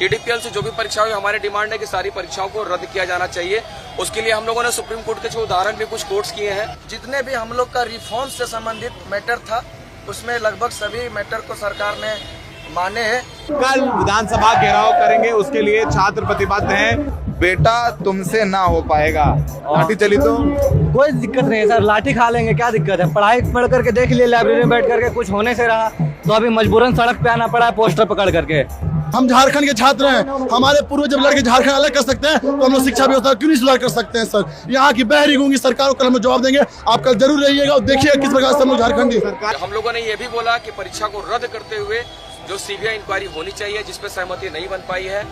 TDPL से जो भी परीक्षा हुई, हमारी डिमांड है कि सारी परीक्षाओं को रद्द किया जाना चाहिए। उसके लिए हम लोगों ने सुप्रीम कोर्ट के जो उदाहरण भी कुछ कोर्ट्स किए हैं। जितने भी हम लोग का रिफॉर्म से संबंधित मैटर था, उसमें लगभग सभी मैटर को सरकार ने माने हैं। कल विधानसभा घेराव करेंगे, उसके लिए छात्र प्रतिबद्ध हैं। बेटा तुमसे ना हो पाएगा, लाठी चली तो कोई दिक्कत नहीं है सर, लाठी खा लेंगे, क्या दिक्कत है। पढ़ाई पढ़ करके देख लिए, लाइब्रेरी में बैठ करके कुछ होने से रहा तो अभी मजबूरन सड़क पे आना पड़ा है पोस्टर पकड़ करके। हम झारखंड के छात्र हैं, हमारे पूर्वज जब लड़के झारखंड अलग कर सकते हैं तो हम लोग शिक्षा व्यवस्था क्यों नहीं सुधार कर सकते हैं सर। यहाँ की बहरी गूंगी सरकार को कल हम जवाब देंगे। आप कल जरूर रहिएगा और देखिएगा किस प्रकार से हम लोग झारखंडी। हम लोगों ने ये भी बोला कि परीक्षा को रद्द करते हुए जो सीबीआई इंक्वायरी होनी चाहिए, जिसपे सहमति नहीं बन पाई है।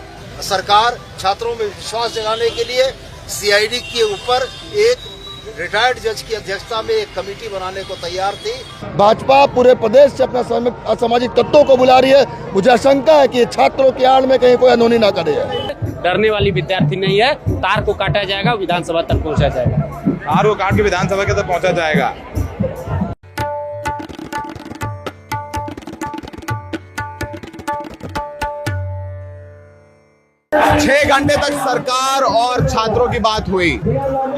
सरकार छात्रों में विश्वास जगाने के लिए सीआईडी के ऊपर एक रिटायर्ड जज की अध्यक्षता में एक कमेटी बनाने को तैयार थी। भाजपा पूरे प्रदेश से अपना असामाजिक तत्वों को बुला रही है। मुझे आशंका है कि छात्रों की आड़ में कहीं कोई अनहोनी ना करे। डरने वाली विद्यार्थी नहीं है। तार को काटा जाएगा, विधानसभा तक पहुंचा जाएगा। तार को काट के विधानसभा के तक पहुंचा जाएगा। 6 घंटे तक सरकार और छात्रों की बात हुई,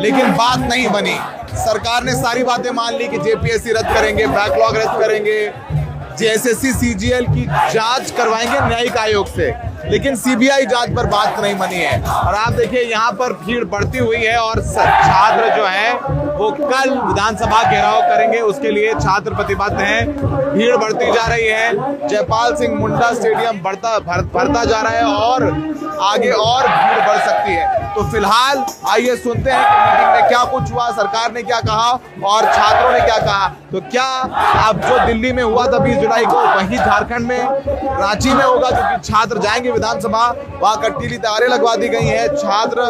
लेकिन बात नहीं बनी। सरकार ने सारी बातें मान ली कि जेपीएससी रद्द करेंगे, बैकलॉग रद्द करेंगे, जेएसएससी सीजीएल की जांच करवाएंगे न्यायिक आयोग से, लेकिन सीबीआई जांच पर बात नहीं बनी है। और आप देखिए यहाँ पर भीड़ बढ़ती हुई है और छात्र जो है वो कल विधानसभा घेराव करेंगे, उसके लिए छात्र प्रतिबद्ध हैं। भीड़ बढ़ती जा रही है, जयपाल सिंह मुंडा स्टेडियम भरता जा रहा है और आगे और भीड़ बढ़ सकती है। तो फिलहाल आइए सुनते हैं कि मीटिंग में क्या कुछ हुआ, सरकार ने क्या कहा और छात्रों ने क्या कहा। तो क्या अब जो दिल्ली में हुआ था 20 जुलाई को, वही झारखंड में रांची में होगा, क्योंकि छात्र जाएंगे विधानसभा, वहां कटीली तारे लगवा दी गई है। छात्र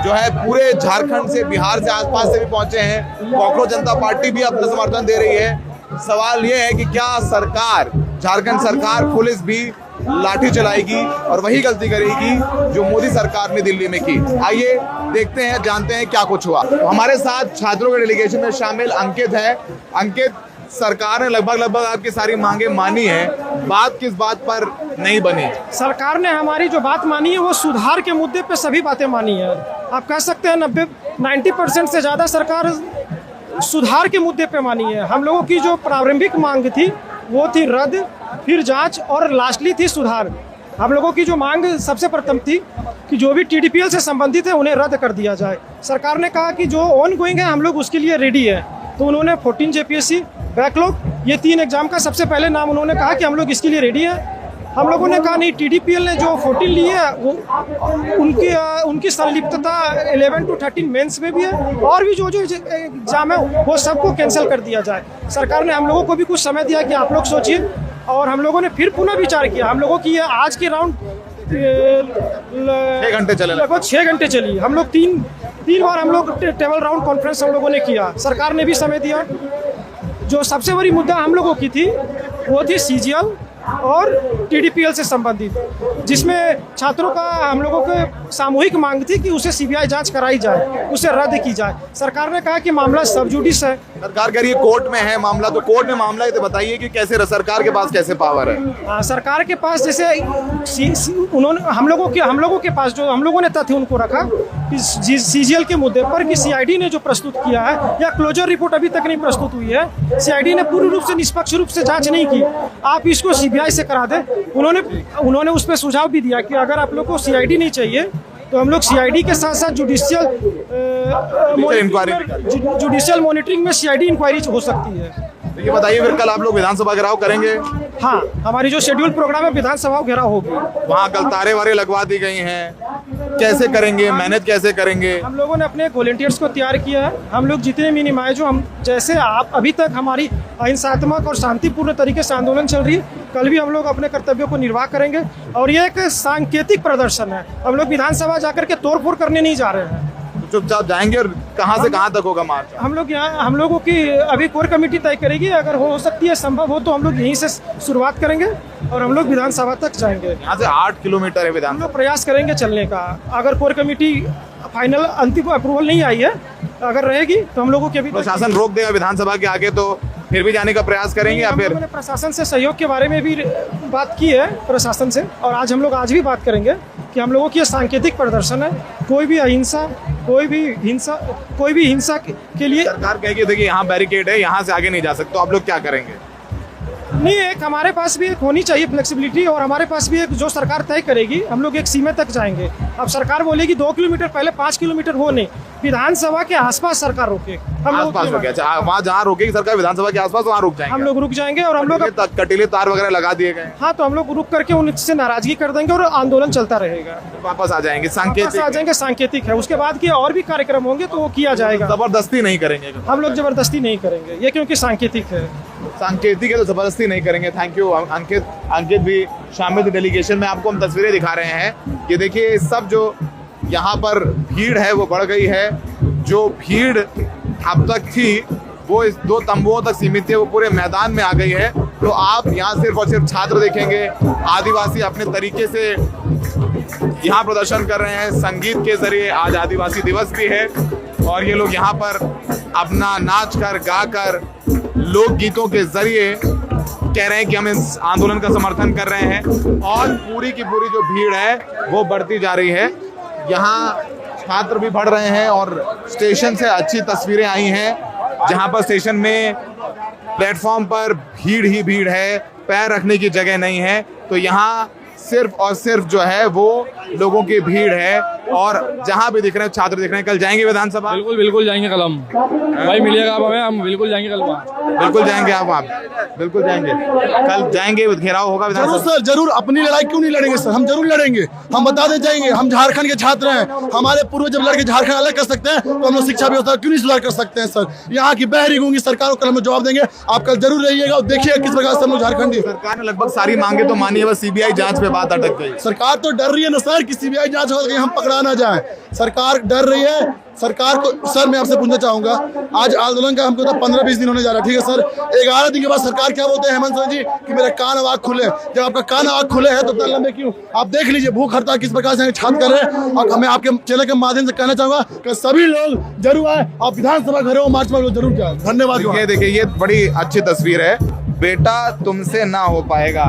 जो है पूरे झारखंड से, बिहार से, आसपास से भी पहुंचे हैं। कॉकरोच जनता पार्टी भी अपना समर्थन दे रही है। सवाल ये है कि क्या सरकार, झारखंड सरकार, पुलिस भी लाठी चलाएगी और वही गलती करेगी जो मोदी सरकार ने दिल्ली में की। आइए देखते हैं, जानते हैं क्या कुछ हुआ। तो हमारे साथ छात्रों के डेलीगेशन में शामिल अंकित है। अंकित, सरकार ने लगभग आपकी सारी मांगे मानी है, बात किस बात पर नहीं बनी? सरकार ने हमारी जो बात मानी है वो सुधार के मुद्दे पे सभी बातें मानी है। आप कह सकते हैं 90% से ज़्यादा सरकार सुधार के मुद्दे पे मानी है। हम लोगों की जो प्रारंभिक मांग थी वो थी रद्द, फिर जांच और लास्टली थी सुधार। हम लोगों की जो मांग सबसे प्रथम थी कि जो भी टीडीपीएल से संबंधित है उन्हें रद्द कर दिया जाए। सरकार ने कहा कि जो ऑन गोइंग है हम लोग उसके लिए रेडी है, तो उन्होंने 14 जेपीएससी, बैकलॉग, ये 3 एग्जाम का सबसे पहले नाम उन्होंने कहा कि हम लोग इसके लिए रेडी है। हम लोगों ने कहा नहीं, टीडीपीएल ने जो 14 ली है वो उनकी संलिप्तता 11 to 13 मेंस में भी है, और भी जो एग्जाम है वो सबको कैंसिल कर दिया जाए। सरकार ने हम लोगों को भी कुछ समय दिया कि आप लोग सोचिए, और हम लोगों ने फिर पुनः विचार किया। हम लोगों की आज के राउंड 6 घंटे चले, लगभग 6 घंटे चली। हम लोग तीन बार हम लोग टेबल राउंड कॉन्फ्रेंस हम लोगों ने किया, सरकार ने भी समय दिया। जो सबसे बड़ी मुद्दा हम लोगों की थी वो थी सीजीएल और टीडीपीएल से संबंधित, जिसमें छात्रों का हम लोगों को सामूहिक मांग थी कि उसे सीबीआई जांच कराई जाए, उसे रद्द की जाए। सरकार ने कहा कि मामला सब जुडिस है। सरकार कह रही है कोर्ट में है मामला, तो कोर्ट में मामला है तो बताइए कि कैसे सरकार के पास कैसे पावर है? सरकार के पास जैसे उन्होंने हम लोगों के पास जो हम लोगों ने तथ्य उनको रखा कि सीजीएल के मुद्दे पर कि सीआईडी ने जो प्रस्तुत किया है या क्लोजर रिपोर्ट अभी तक नहीं प्रस्तुत हुई है, सीआईडी ने पूर्ण रूप से निष्पक्ष रूप से जांच नहीं की, आप इसको सीबीआई से करा दें। उन्होंने उस पर सुझाव भी दिया कि अगर आप लोग को सीआईडी नहीं चाहिए तो हम लोग सीआईडी के साथ साथ जुडिशियल मॉनिटरिंग में सीआईडी इंक्वायरी हो सकती है। तो ये बताइए फिर कल आप लोग विधानसभा घेराव करेंगे? हाँ, हमारी जो शेड्यूल प्रोग्राम है विधानसभा घेराव होगी। वहाँ कल तारे वारे लगवा दी गई हैं, कैसे करेंगे, मेहनत कैसे करेंगे? हम लोगों ने अपने वॉलंटियर्स को तैयार किया है। हम लोग जितने भी निमाए जो हम जैसे आप अभी तक हमारी अहिंसात्मक और शांतिपूर्ण तरीके से आंदोलन चल रही है, कल भी हम लोग अपने कर्तव्यों को निर्वाह करेंगे। और ये एक सांकेतिक प्रदर्शन है, हम लोग विधानसभा जाकर के तोड़फोड़ करने नहीं जा रहे हैं। चुपचाप जाएंगे और कहाँ से कहाँ तक होगा मार्च? हम लोगों की अभी कोर कमेटी तय करेगी, अगर हो सकती है संभव हो तो हम लोग यहीं से शुरुआत करेंगे और हम लोग विधानसभा तक जाएंगे। यहाँ से 8 किलोमीटर है विधानसभा। हम लोग प्रयास करेंगे चलने का। अगर कोर कमेटी फाइनल अंतिम अप्रूवल नहीं आई है, अगर रहेगी तो हम लोगों के भी प्रशासन रोक देगा विधानसभा के आगे, तो फिर भी जाने का प्रयास करेंगे या फिर? हमने प्रशासन से सहयोग के बारे में भी बात की है प्रशासन से, और आज हम लोग भी बात करेंगे। कि हम लोगों की ये सांकेतिक प्रदर्शन है। कोई भी हिंसा के लिए सरकार कहेगी देखिए यहाँ बैरिकेड है, यहाँ से आगे नहीं जा सकते, तो आप लोग क्या करेंगे? नहीं, एक हमारे पास भी एक होनी चाहिए फ्लेक्सिबिलिटी, और हमारे पास भी एक जो सरकार तय करेगी, हम लोग एक सीमा तक जाएंगे। अब सरकार बोलेगी 2 किलोमीटर, पहले 5 किलोमीटर हो नहीं, विधानसभा के आसपास सरकार रोके, हम लोग आसपास रोके, अच्छा वहाँ जहाँ रोकेगी सरकार विधानसभा के आसपास वहाँ रुक जाएंगे, हम लोग रुक जाएंगे। और हम लोग कटीले तार वगैरह लगा दिए गए, हाँ, तो हम लोग रुक करके उनसे नाराजगी कर देंगे और आंदोलन चलता रहेगा, वापस आ जाएंगे। सांकेतिक है। उसके बाद के और भी कार्यक्रम होंगे तो वो किया जाएगा, जबरदस्ती नहीं करेंगे हम लोग जबरदस्ती नहीं करेंगे, ये क्योंकि सांकेतिक है तो जबरदस्ती नहीं करेंगे। थैंक यू अंकित भी शामिल डेलीगेशन में। आपको हम तस्वीरें दिखा रहे हैं कि देखिए सब जो यहाँ पर भीड़ है वो बढ़ गई है। जो भीड़ अब तक थी वो इस 2 तंबुओं तक सीमित थी, वो पूरे मैदान में आ गई है। तो आप यहाँ सिर्फ और सिर्फ छात्र देखेंगे, आदिवासी अपने तरीके से यहाँ प्रदर्शन कर रहे हैं। संगीत के जरिए आज आदिवासी दिवस भी है और ये लोग यहाँ पर अपना नाच कर गा कर लोकगीतों के जरिए कह रहे हैं कि हम इस आंदोलन का समर्थन कर रहे हैं। और पूरी की पूरी जो भीड़ है वो बढ़ती जा रही है। यहाँ छात्र भी बढ़ रहे हैं और स्टेशन से अच्छी तस्वीरें आई हैं जहाँ पर स्टेशन में प्लेटफॉर्म पर भीड़ ही भीड़ है, पैर रखने की जगह नहीं है। तो यहाँ सिर्फ और सिर्फ जो है वो लोगों की भीड़ है। और जहाँ भी दिख रहे हैं छात्र दिख रहे हैं। कल जाएंगे विधानसभा? बिल्कुल जाएंगे कल हम, भाई मिलिएगा आप हमें, हम बिल्कुल जाएंगे कल वहाँ। बिल्कुल जाएंगे आप बिल्कुल जाएंगे, कल जाएंगे, घेराव होगा विधानसभा। जरूर सर, जरूर। अपनी लड़ाई क्यों नहीं लड़ेंगे सर, हम जरूर लड़ेंगे। हम बता दे जाएंगे, हम झारखंड के छात्र हैं। हमारे पूर्वज जब लड़के झारखंड अलग कर सकते हैं तो हम लोग शिक्षा व्यवस्था क्यों नहीं सुधार कर सकते हैं सर। यहाँ की बहरी गूंगी सरकार को कल हम जवाब देंगे। आप कल जरूर रहिएगा और देखिएगा किस प्रकार से हम लोग झारखंडी। सरकार ने लगभग सारी मांगे तो मानी है, बस सीबीआई जांच पे बात अटक गई। सरकार तो डर रही है ना सर कि सीबीआई जांच हो गई हम पकड़ा ना जाए। सरकार डर रही है। सरकार को सर मैं आपसे पूछना चाहूंगा, आज आंदोलन का हमको तो 15-20 दिन होने जा रहा है, ठीक है सर। 11 दिन के बाद सरकार क्या बोलते हैं हेमंत सोरेन जी कि मेरे कान आँख खुले। जब आपका कान आँख खुले है तो इतना लंबे क्यों? आप देख लीजिए भूख हड़ताल किस प्रकार से छात्र कर रहे हैं। और हमें आपके चैनल के माध्यम से कहना चाहूंगा कि सभी लोग जरूर आए, आप विधानसभा घरों मार्च में जरूर जाए। धन्यवाद। देखिए ये बड़ी अच्छी तस्वीर है। बेटा तुमसे ना हो पाएगा,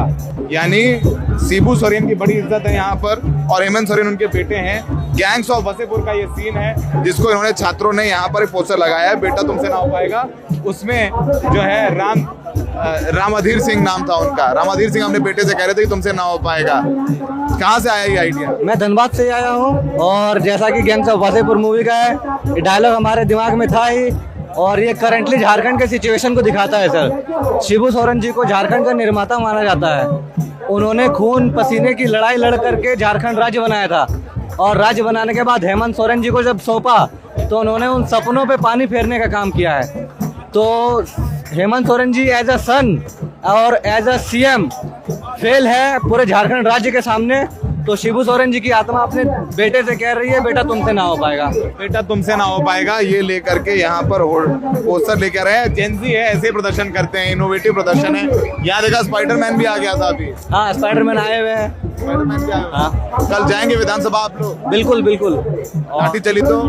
यानी शिबू सोरेन की बड़ी इज्जत है यहाँ पर और हेमंत सोरेन उनके बेटे हैं। गैंग्स ऑफ वसेपुर का ये सीन है जिसको इन्होंने छात्रों ने यहाँ पर एक पोस्टर लगाया है, बेटा तुमसे ना हो पाएगा। उसमें जो है रामाधीर सिंह नाम था उनका। रामाधीर सिंह अपने बेटे से कह रहे थे कि तुमसे ना हो पाएगा। कहाँ से आया ये आइडिया? मैं धनबाद से आया हूँ और जैसा कि गैंग्स ऑफ वसेपुर मूवी का है, ये डायलॉग हमारे दिमाग में था ही और ये करंटली झारखंड के सिचुएशन को दिखाता है सर। शिबू सोरेन जी को झारखंड का निर्माता माना जाता है। उन्होंने खून पसीने की लड़ाई लड़ करके झारखंड राज्य बनाया था और राज्य बनाने के बाद हेमंत सोरेन जी को जब सौंपा तो उन्होंने उन सपनों पे पानी फेरने का काम किया है। तो हेमंत सोरेन जी एज अ सन और एज अ सीएम फेल है पूरे झारखंड राज्य के सामने। तो शिबू सोरेन जी की आत्मा अपने बेटे से कह रही है बेटा तुमसे ना हो पाएगा, बेटा तुमसे ना हो पाएगा। ये लेकर के यहाँ पर पोस्टर लेकर आए। जेंजी है, ऐसे प्रदर्शन करते हैं, इनोवेटिव प्रदर्शन है। यहाँ देखा स्पाइडरमैन भी आ गया था अभी। हाँ, स्पाइडरमैन आए हुए हैं। स्पाइडरमैन भी आए हुए हैं। हाँ, कल जाएंगे विधानसभा आप लोग? बिल्कुल। लाठी चली तो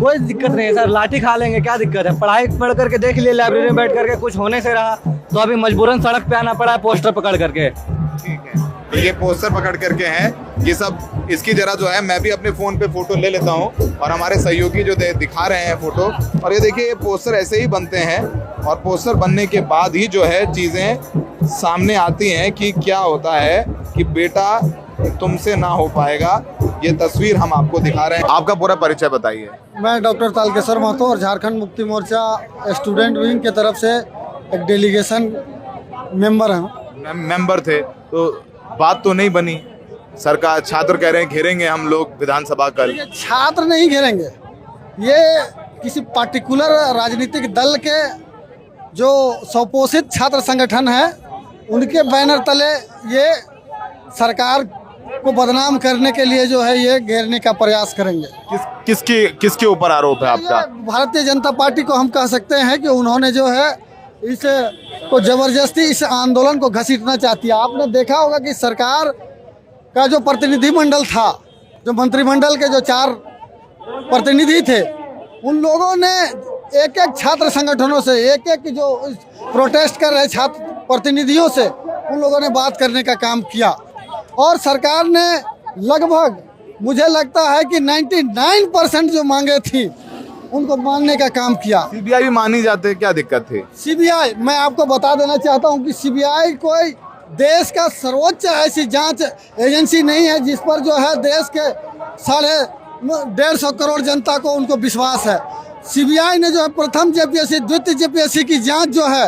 कोई दिक्कत नहीं है सर, लाठी खा लेंगे, क्या दिक्कत है। पढ़ाई पढ़ करके देख लिए, लाइब्रेरी में बैठ करके कुछ होने से रहा तो अभी मजबूरन सड़क पे आना पड़ा है पोस्टर पकड़ करके। ठीक है, तो ये पोस्टर पकड़ करके हैं ये सब। इसकी जरा जो है मैं भी अपने फोन पे फोटो ले लेता हूँ और हमारे सहयोगी जो दिखा रहे हैं फोटो। और ये देखिए ये पोस्टर ऐसे ही बनते हैं और पोस्टर बनने के बाद ही जो है चीजें सामने आती हैं कि क्या होता है कि बेटा तुमसे ना हो पाएगा। ये तस्वीर हम आपको दिखा रहे हैं। आपका पूरा परिचय बताइए। मैं डॉक्टर तालकेश्वर महतो और झारखंड मुक्ति मोर्चा स्टूडेंट विंग के तरफ से एक डेलीगेशन मेंबर हैं। मेंबर थे तो बात तो नहीं बनी। सरकार छात्र कह रहे हैं घेरेंगे हम लोग विधानसभा कल। छात्र नहीं घेरेंगे, ये किसी पार्टिकुलर राजनीतिक दल के जो स्वपोषित छात्र संगठन है उनके बैनर तले ये सरकार को बदनाम करने के लिए जो है ये घेरने का प्रयास करेंगे। किसके ऊपर आरोप है आपका? भारतीय जनता पार्टी को हम कह सकते हैं कि उन्होंने जो है इस को जबरदस्ती इस आंदोलन को घसीटना चाहती है। आपने देखा होगा कि सरकार का जो प्रतिनिधिमंडल था, जो मंत्रिमंडल के जो 4 प्रतिनिधि थे, उन लोगों ने एक छात्र संगठनों से एक जो प्रोटेस्ट कर रहे छात्र प्रतिनिधियों से उन लोगों ने बात करने का काम किया और सरकार ने लगभग मुझे लगता है कि 99% जो मांगे थी उनको मानने का काम किया। सीबीआई भी मान ही जाते, क्या दिक्कत थी? सीबीआई, मैं आपको बता देना चाहता हूं कि सीबीआई कोई देश का सर्वोच्च ऐसी जांच एजेंसी नहीं है जिस पर जो है देश के 150 करोड़ जनता को उनको विश्वास है। सीबीआई ने जो है प्रथम जेपीएससी द्वितीय जेपीएससी की जांच जो है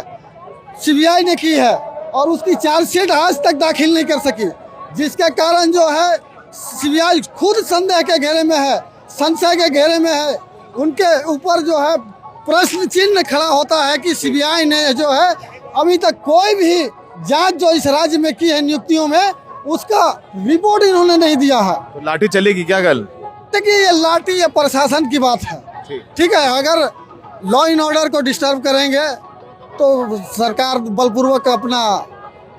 सीबीआई ने की है और उसकी चार्जशीट आज तक दाखिल नहीं कर सकी, जिसके कारण जो है सीबीआई खुद संदेह के घेरे में है, संशय के घेरे में है। उनके ऊपर जो है प्रश्न चिन्ह खड़ा होता है कि सीबीआई ने जो है अभी तक कोई भी जांच जो इस राज्य में की है नियुक्तियों में उसका रिपोर्ट इन्होंने नहीं दिया है। तो लाठी चलेगी क्या कल? देखिए ये लाठी ये प्रशासन की बात है, ठीक है। अगर लॉ एंड ऑर्डर को डिस्टर्ब करेंगे तो सरकार बलपूर्वक अपना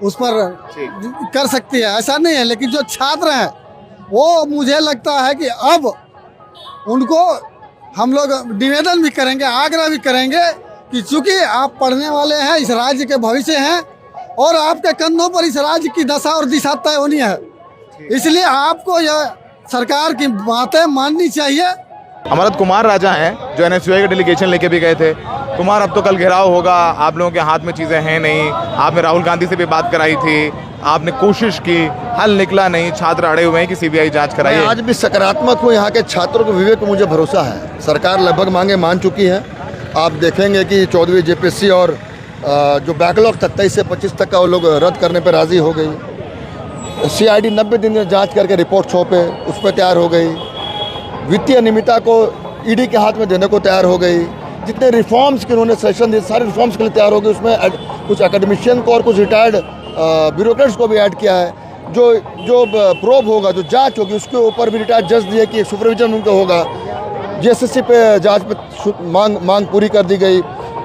उस पर कर सकती है, ऐसा नहीं है। लेकिन जो छात्र हैं वो मुझे लगता है कि अब उनको हम लोग निवेदन भी करेंगे, आग्रह भी करेंगे कि चूंकि आप पढ़ने वाले हैं, इस राज्य के भविष्य हैं और आपके कंधों पर इस राज्य की दशा और दिशा तय होनी है, इसलिए आपको यह सरकार की बातें माननी चाहिए। अमरत कुमार राजा हैं जो एनएसयूआई के डेलीगेशन लेके भी गए थे। कुमार, अब तो कल घेराव होगा, आप लोगों के हाथ में चीज़ें हैं नहीं, आपने राहुल गांधी से भी बात कराई थी, आपने कोशिश की, हल निकला नहीं, छात्र अड़े हुए हैं कि सीबीआई जांच कराइए। आज भी सकारात्मक हूँ, यहाँ के छात्रों के विवेक पर मुझे भरोसा है। सरकार लगभग मांगे मान चुकी है। आप देखेंगे कि 14वीं जेपीएससी और जो बैकलॉग 27 से 25 तक का वो लोग रद्द करने पर राज़ी हो गई। सीआईडी 90 दिन में जाँच करके रिपोर्ट सौंपे, उस पर तैयार हो गई। वित्तीय अनियमितता को ईडी के हाथ में देने को तैयार हो गई। जितने रिफॉर्म्स के उन्होंने सेशन दिए सारे रिफॉर्म्स के लिए तैयार हो गए। उसमें कुछ एकेडमिशियन को और कुछ रिटायर्ड ब्यूरोक्रेट्स को भी ऐड किया है। जो प्रोब होगा, जो जांच होगी, उसके ऊपर भी रिटायर्ड जज दिए कि सुपरविजन उनका होगा। जेएसएससी पे जांच पे मांग पूरी कर दी गई।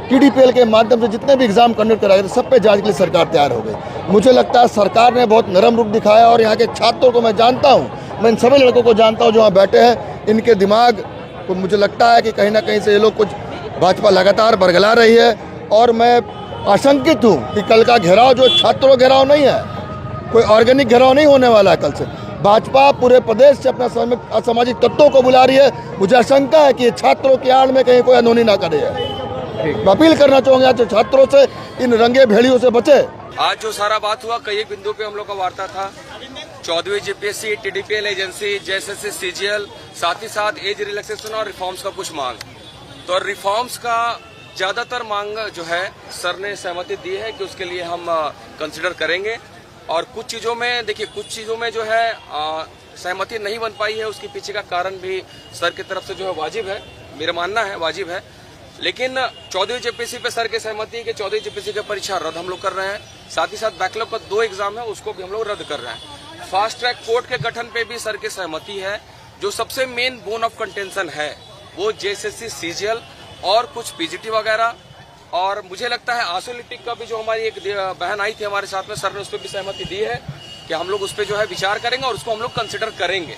टीडीपीएल के माध्यम से जितने भी एग्जाम कंडक्ट कराए गए सब पे जांच के लिए सरकार तैयार हो गई। मुझे लगता है सरकार ने बहुत नरम रुख दिखाया और यहाँ के छात्रों को मैं जानता हूँ, मैं इन सभी लड़कों को जानता हूँ जो वहाँ बैठे हैं, इनके दिमाग को मुझे लगता है कि कहीं ना कहीं से ये लोग कुछ भाजपा लगातार बरगला रही है। और मैं आशंकित हूँ कि कल का घेराव जो छात्रों घेराव नहीं है, कोई ऑर्गेनिक घेराव नहीं होने वाला है। कल से भाजपा पूरे प्रदेश से अपना असामाजिक तत्वों को बुला रही है। मुझे आशंका है कि छात्रों की आड़ में कहीं कोई अनहोनी ना करे। मैं अपील करना चाहूँगा आज छात्रों से, इन रंगे भेड़ियों से बचे। आज जो सारा बात हुआ, कई एक बिंदु पे हम लोग का वार्ता था। 14वीं JPSC, TDPL agency, JSSC, CGL, साथ ही साथ एज रिलैक्सेशन और रिफॉर्म्स का कुछ मांग। तो रिफॉर्म्स का ज्यादातर मांग जो है सर ने सहमति दी है कि उसके लिए हम कंसिडर करेंगे। और कुछ चीजों में देखिए, कुछ चीजों में जो है सहमति नहीं बन पाई है, उसके पीछे का कारण भी सर की तरफ से जो है वाजिब है, मेरा मानना है वाजिब है। लेकिन 14वीं जेपीएससी पे सर की सहमति है कि 14वीं जेपीएससी की परीक्षा रद्द हम लोग कर रहे हैं। साथ ही साथ बैकलॉग का 2 एग्जाम है, उसको भी हम लोग रद्द कर रहे हैं। फास्ट ट्रैक कोर्ट के गठन पे भी सर की सहमति है। जो सबसे मेन बोन ऑफ कंटेंशन है वो जेएसएससी, सीजीएल और कुछ पीजीटी वगैरह। और मुझे लगता है आंसुलिटिक का भी जो हमारी एक बहन आई थी हमारे साथ में, सर ने उस पर भी सहमति दी है कि हम लोग उस पर जो है विचार करेंगे और उसको हम लोग कंसिडर करेंगे।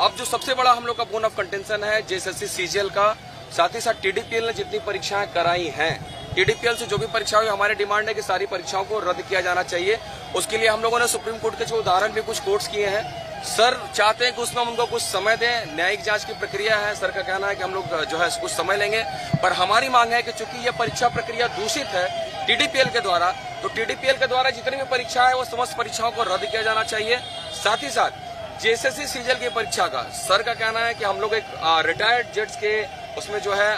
अब जो सबसे बड़ा हम लोग का बोन ऑफ कंटेंशन है जेएसएससी, सीजीएल का, साथ ही साथ टीडीपीएल ने जितनी परीक्षाएं कराई हैं, टीडीपीएल से जो भी परीक्षाएं हुई, हमारी डिमांड है कि सारी परीक्षाओं को रद्द किया जाना चाहिए। उसके लिए हम लोगों ने सुप्रीम कोर्ट के जो उदाहरण भी कुछ कोर्ट्स किए हैं। सर चाहते हैं कि उसमें हम उनको कुछ समय दें, न्यायिक जांच की प्रक्रिया है, सर का कहना है कि हम लोग जो है कुछ समय लेंगे। पर हमारी मांग है कि चूंकि यह परीक्षा प्रक्रिया दूषित है टीडीपीएल के द्वारा, तो टीडीपीएल के द्वारा जितनी भी परीक्षा है वो समस्त परीक्षाओं को रद्द किया जाना चाहिए। साथ ही साथ जेएसएससी, सीजीएल की परीक्षा का सर का कहना है कि हम लोग एक रिटायर्ड जज के उसमें जो है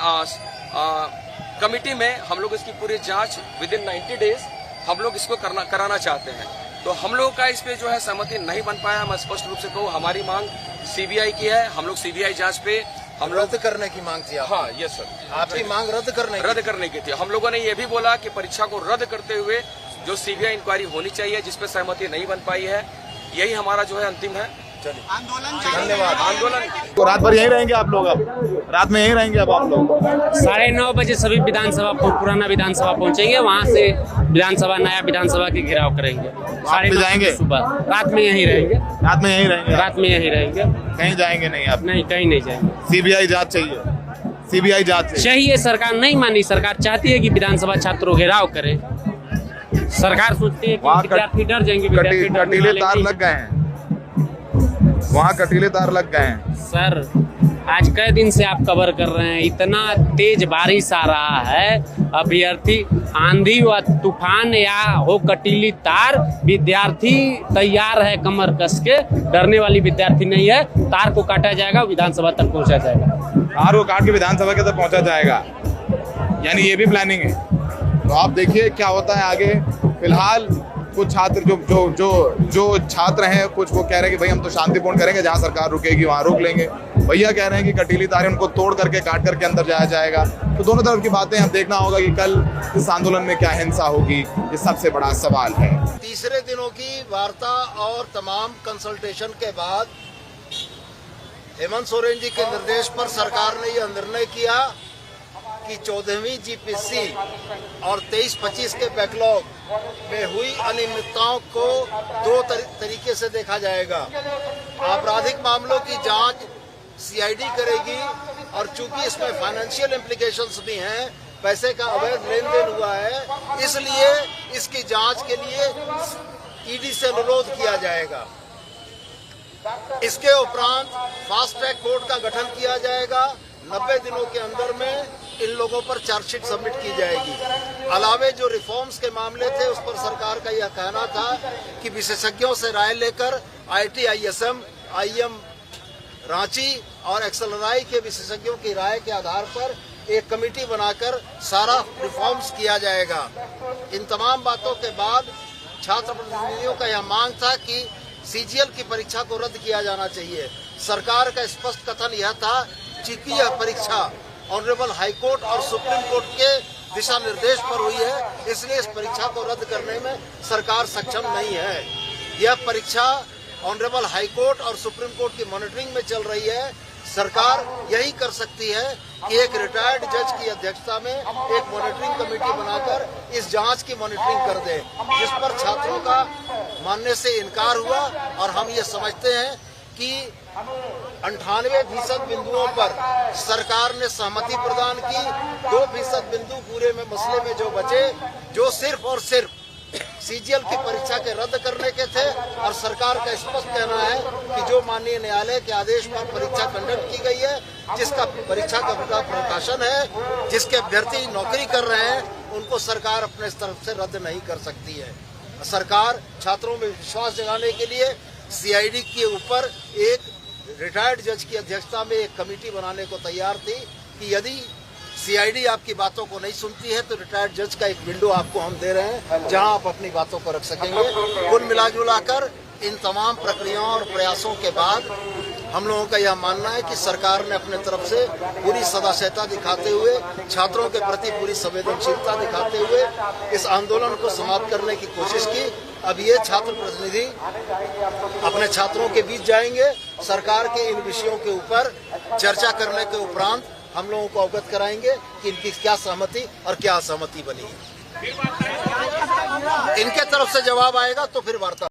कमिटी में हम लोग इसकी पूरी जांच विद इन 90 डेज हम लोग इसको कराना चाहते हैं। तो हम लोग का इस पे जो है सहमति नहीं बन पाया। मैं स्पष्ट रूप से कहूँ, हमारी मांग सीबीआई की है। हम लोग सीबीआई जांच पे हम रद्द करने की मांग थी। हाँ, यस सर, आपकी मांग रद्द करने की थी। हम लोगों ने ये भी बोला कि परीक्षा को रद्द करते हुए जो सीबीआई इंक्वायरी होनी चाहिए, जिसपे सहमति नहीं बन पाई है, यही हमारा जो है अंतिम है। धन्यवाद। आंदोलन तो रात भर यहीं रहेंगे आप लोग? अब रात में यहीं रहेंगे अब आप लोग? 9:30 बजे सभी विधानसभा पुराना विधानसभा पहुंचेंगे, वहां से विधानसभा नया विधानसभा के घेराव करेंगे। 9:30 जाएंगे सुबह, रात में यहीं रहेंगे। रात में यहीं रहेंगे? रात में यहीं रहेंगे, कहीं जाएंगे नहीं आप? नहीं, कहीं नहीं जाएंगे। सीबीआई जांच चाहिए, सीबीआई जांच चाहिए। सरकार नहीं मानी, सरकार चाहती है कि विधानसभा छात्रों घेराव करे। सरकार सोचती है कि विद्यार्थी डर जाएंगे, कटीले तार लग गए हैं। वहाँ कटीले तार लग गए हैं। सर आज कई दिन से आप कवर कर रहे हैं, इतना तेज बारिश आ रहा है, अभ्यर्थी आंधी व तूफान या हो कटीली तार, विद्यार्थी तैयार है कमर कस के, डरने वाली विद्यार्थी नहीं है। तार को काटा जाएगा, विधानसभा तक पहुंचा जाएगा। तार को काट के विधानसभा के तक पहुंचा जाएगा, यानी ये भी प्लानिंग है। तो आप देखिए क्या होता है आगे। फिलहाल कुछ छात्र जो छात्र हैं, कुछ वो कह रहे हैं कि भाई हम तो शांतिपूर्ण करेंगे, जहां सरकार रुकेगी वहां रोक लेंगे। भैया कह रहे हैं कि कटीली तारें उनको तोड़ करके काट करके अंदर जाया जाएगा। तो दोनों तरफ की बातें हम देखना होगा कि कल इस आंदोलन में क्या हिंसा होगी, ये सबसे बड़ा सवाल है। तीसरे दिनों की वार्ता और तमाम कंसल्टेशन के बाद हेमंत सोरेन जी के निर्देश पर सरकार ने यह निर्णय किया कि 14वीं जीपीसी और 23-25 के बैकलॉग में हुई अनियमितताओं को दो तरीके से देखा जाएगा। आपराधिक मामलों की जांच सीआईडी करेगी, और चूंकि इसमें फाइनेंशियल इम्प्लीकेशंस भी हैं, पैसे का अवैध लेन देन हुआ है, इसलिए इसकी जांच के लिए ईडी से अनुरोध किया जाएगा। इसके उपरांत फास्ट ट्रैक कोर्ट का गठन किया जाएगा। 90 दिनों के अंदर में इन लोगों पर चार्जशीट सबमिट की जाएगी। अलावे जो रिफॉर्म्स के मामले थे उस पर सरकार का यह कहना था कि विशेषज्ञों से राय लेकर आईटी, आईएसएम, आईएम रांची और एक्सएलआरआई के विशेषज्ञों की राय के आधार पर एक कमेटी बनाकर सारा रिफॉर्म्स किया जाएगा। इन तमाम बातों के बाद छात्र प्रतिनिधियों का यह मांग था कि सीजीएल की परीक्षा को रद्द किया जाना चाहिए। सरकार का स्पष्ट कथन यह था कि यह परीक्षा ऑनरेबल हाई कोर्ट और सुप्रीम कोर्ट के दिशा निर्देश पर हुई है, इसलिए इस परीक्षा को रद्द करने में सरकार सक्षम नहीं है। यह परीक्षा ऑनरेबल हाई कोर्ट और सुप्रीम कोर्ट की मॉनिटरिंग में चल रही है। सरकार यही कर सकती है कि एक रिटायर्ड जज की अध्यक्षता में एक मॉनिटरिंग कमेटी बनाकर इस जांच की मॉनिटरिंग कर दे, जिस पर छात्रों का मानने से इनकार हुआ। और हम ये समझते हैं कि 98% बिंदुओं पर सरकार ने सहमति प्रदान की। 2% बिंदु पूरे में मसले में जो बचे, जो सिर्फ और सिर्फ सीजीएल की परीक्षा के रद्द करने के थे, और सरकार का स्पष्ट कहना है कि जो माननीय न्यायालय के आदेश पर परीक्षा कंडक्ट की गई है, जिसका परीक्षा का प्रकाशन है, जिसके अभ्यर्थी नौकरी कर रहे हैं, उनको सरकार अपने तरफ से रद्द नहीं कर सकती है। सरकार छात्रों में विश्वास जगाने के लिए सीआईडी के ऊपर एक रिटायर्ड जज की अध्यक्षता में एक कमेटी बनाने को तैयार थी कि यदि सीआईडी आपकी बातों को नहीं सुनती है तो रिटायर्ड जज का एक विंडो आपको हम दे रहे हैं, जहां आप अपनी बातों को रख सकेंगे। कुल मिलाजुलाकर इन तमाम प्रक्रियाओं और प्रयासों के बाद हम लोगों का यह मानना है कि सरकार ने अपने तरफ से पूरी सदाशयता दिखाते हुए, छात्रों के प्रति पूरी संवेदनशीलता दिखाते हुए इस आंदोलन को समाप्त करने की कोशिश की। अब ये छात्र प्रतिनिधि अपने छात्रों के बीच जाएंगे, सरकार के इन विषयों के ऊपर चर्चा करने के उपरांत हम लोगों को अवगत कराएंगे कि इनकी क्या सहमति और क्या असहमति बनी है। इनके तरफ से जवाब आएगा तो फिर वार्ता